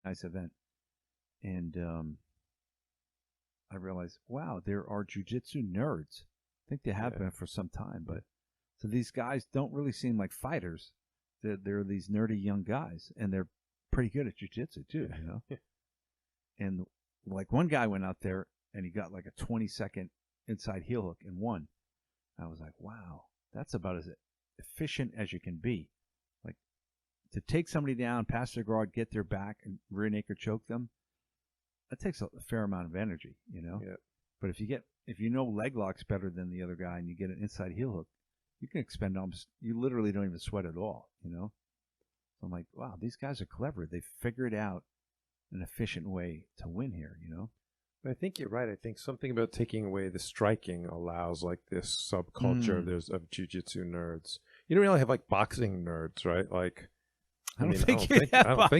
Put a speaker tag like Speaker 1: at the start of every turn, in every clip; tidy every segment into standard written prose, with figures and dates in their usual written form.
Speaker 1: nice event. And I realized, wow, there are jujitsu nerds. I think they have
Speaker 2: Yeah.
Speaker 1: been for some time, but so these guys don't really seem like fighters. They're these nerdy young guys, and they're pretty good at jujitsu too, you know. And like one guy went out there and he got like a 20-second inside heel hook and won. I was like, wow, that's about as efficient as you can be. Like to take somebody down, pass their guard, get their back, and rear naked choke them. That takes a fair amount of energy, you know.
Speaker 2: Yeah.
Speaker 1: But if you know leg locks better than the other guy and you get an inside heel hook, you can expend almost. You literally don't even sweat at all, you know. So I'm like, wow, these guys are clever. They figured out an efficient way to win here, you know.
Speaker 2: I think you're right. I think something about taking away the striking allows like this subculture of jujitsu nerds. You don't really have like boxing nerds, right? Like,
Speaker 1: I don't think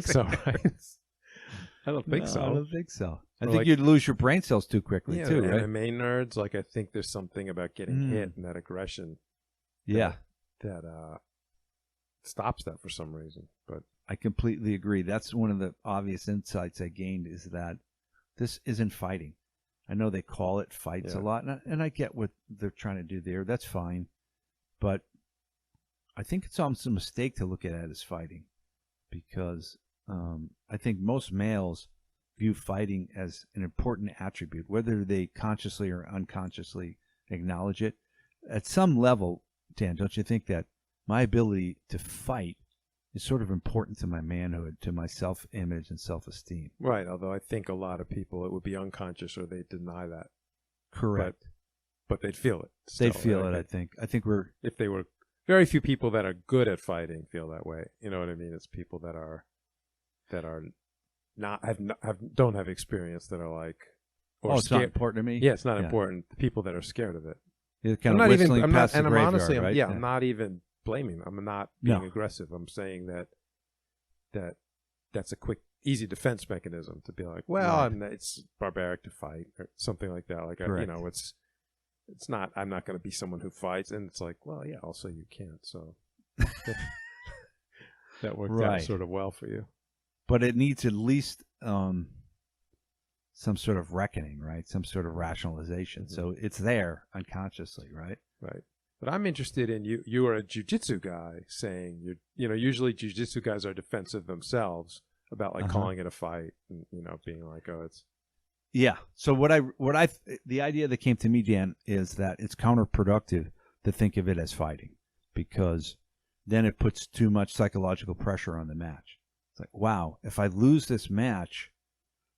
Speaker 2: so. Right? I don't think so.
Speaker 1: I don't think so. I
Speaker 2: Or
Speaker 1: think
Speaker 2: like,
Speaker 1: you'd lose your brain cells too quickly
Speaker 2: yeah,
Speaker 1: too,
Speaker 2: the
Speaker 1: right?
Speaker 2: MMA nerds, like I think there's something about getting hit and that aggression.
Speaker 1: Yeah,
Speaker 2: that stops that for some reason. But
Speaker 1: I completely agree. That's one of the obvious insights I gained is that this isn't fighting. I know they call it fights a lot, and I get what they're trying to do there. That's fine. But I think it's almost a mistake to look at it as fighting because I think most males view fighting as an important attribute, whether they consciously or unconsciously acknowledge it. At some level, Dan, don't you think that my ability to fight is sort of important to my manhood, to my self-image and self-esteem?
Speaker 2: right, although I think a lot of people, it would be unconscious or they deny that.
Speaker 1: Correct.
Speaker 2: But they'd feel it.
Speaker 1: They
Speaker 2: Still,
Speaker 1: feel
Speaker 2: right?
Speaker 1: it, I think we're...
Speaker 2: If they were... Very few people that are good at fighting feel that way. You know what I mean? It's people that are not don't have experience that are like, or
Speaker 1: it's not important to me?
Speaker 2: Yeah, it's not important. The people that are scared of it.
Speaker 1: You're kind of whistling past the graveyard,
Speaker 2: honestly,
Speaker 1: right?
Speaker 2: I'm not even blaming them. I'm not being aggressive. I'm saying that that's a quick, easy defense mechanism to be like, well, it's barbaric to fight or something like that. Like, it's not. I'm not going to be someone who fights, and it's like, well, yeah, also you can't. So that worked out sort of well for you.
Speaker 1: But it needs at least some sort of reckoning, right? Some sort of rationalization. Mm-hmm. So it's there unconsciously, right?
Speaker 2: Right. But I'm interested in you. You are a jiu-jitsu guy saying usually jiu-jitsu guys are defensive themselves about like calling it a fight and being like, oh, it's.
Speaker 1: Yeah. So the idea that came to me, Dan, is that it's counterproductive to think of it as fighting because then it puts too much psychological pressure on the match. It's like, wow, if I lose this match,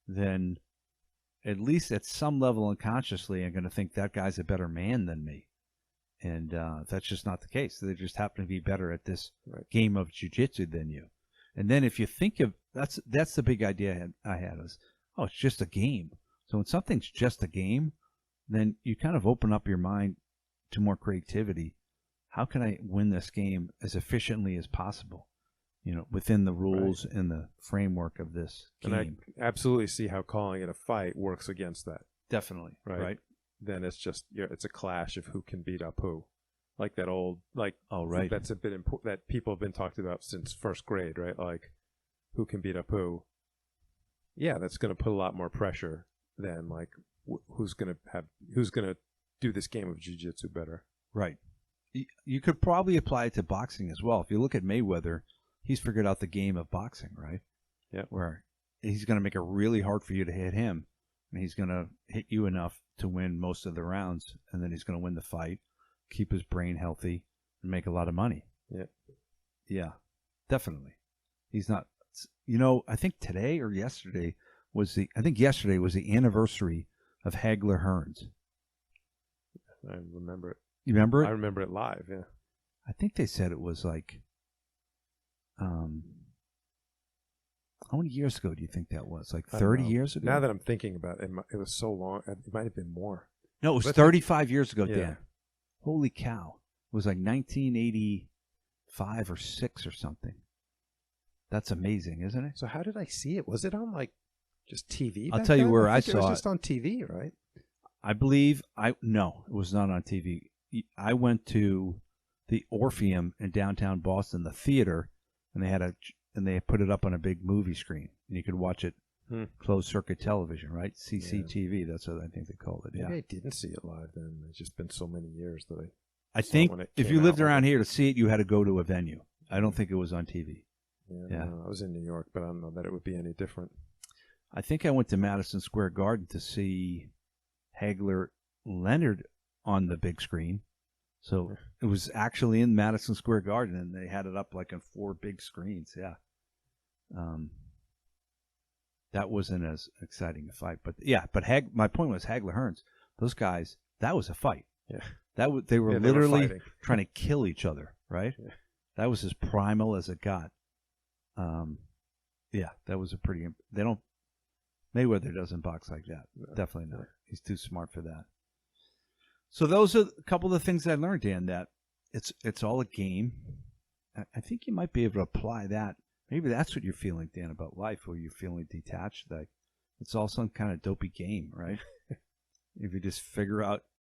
Speaker 1: then at least at some level unconsciously, I'm going to think that guy's a better man than me. And that's just not the case. They just happen to be better at this game of jiu-jitsu than you. And then if you think of, that's the big idea I had was, oh, it's just a game. So when something's just a game, then you kind of open up your mind to more creativity. How can I win this game as efficiently as possible? Within the rules and the framework of this game.
Speaker 2: And I absolutely see how calling it a fight works against that.
Speaker 1: Definitely. Right.
Speaker 2: Then it's just it's a clash of who can beat up who, like that old that's a bit important that people have been talking about since first grade, right? Like who can beat up who. Yeah, that's going to put a lot more pressure than like who's going to do this game of jiu-jitsu better.
Speaker 1: Right. You could probably apply it to boxing as well. If you look at Mayweather, he's figured out the game of boxing, right?
Speaker 2: Yeah.
Speaker 1: Where he's going to make it really hard for you to hit him, and he's going to hit you enough to win most of the rounds, and then he's going to win the fight, keep his brain healthy, and make a lot of money.
Speaker 2: Yeah.
Speaker 1: Yeah, definitely. He's not, I think today or yesterday was the anniversary of Hagler Hearns.
Speaker 2: I remember it.
Speaker 1: You remember it?
Speaker 2: I remember it live, yeah.
Speaker 1: I think they said it was like, how many years ago do you think that was? Like 30 years ago?
Speaker 2: Now that I'm thinking about it, it was so long. It might have been more.
Speaker 1: No, it was 35 years ago, Dan. Holy cow. It was like 1985 or 6 or something. That's amazing, isn't it?
Speaker 2: So how did I see it? Was it on like just TV?
Speaker 1: I'll tell you where I saw it.
Speaker 2: It was just on TV, right?
Speaker 1: I believe no, it was not on TV. I went to the Orpheum in downtown Boston, the theater, and they had a and they put it up on a big movie screen, and you could watch it closed circuit television, right? CCTV. That's what I think they called it. Yeah.
Speaker 2: Maybe I didn't see it live then. It's just been so many years that
Speaker 1: I think if you lived around here to see it, you had to go to a venue. I don't think it was on TV.
Speaker 2: Yeah. No, I was in New York, but I don't know that it would be any different.
Speaker 1: I think I went to Madison Square Garden to see Hagler Leonard on the big screen. So it was actually in Madison Square Garden, and they had it up like on 4 big screens. Yeah. That wasn't as exciting a fight, but yeah. But my point was Hagler Hearns. Those guys, that was a fight.
Speaker 2: Yeah.
Speaker 1: They were literally trying to kill each other, right?
Speaker 2: Yeah.
Speaker 1: That was as primal as it got. Yeah, that was a pretty. Mayweather doesn't box like that. No. Definitely not. He's too smart for that. So those are a couple of the things I learned, Dan. That it's all a game. I think you might be able to apply that. Maybe that's what you're feeling, Dan, about life, where you're feeling detached. Like it's all some kind of dopey game, right? If you just figure out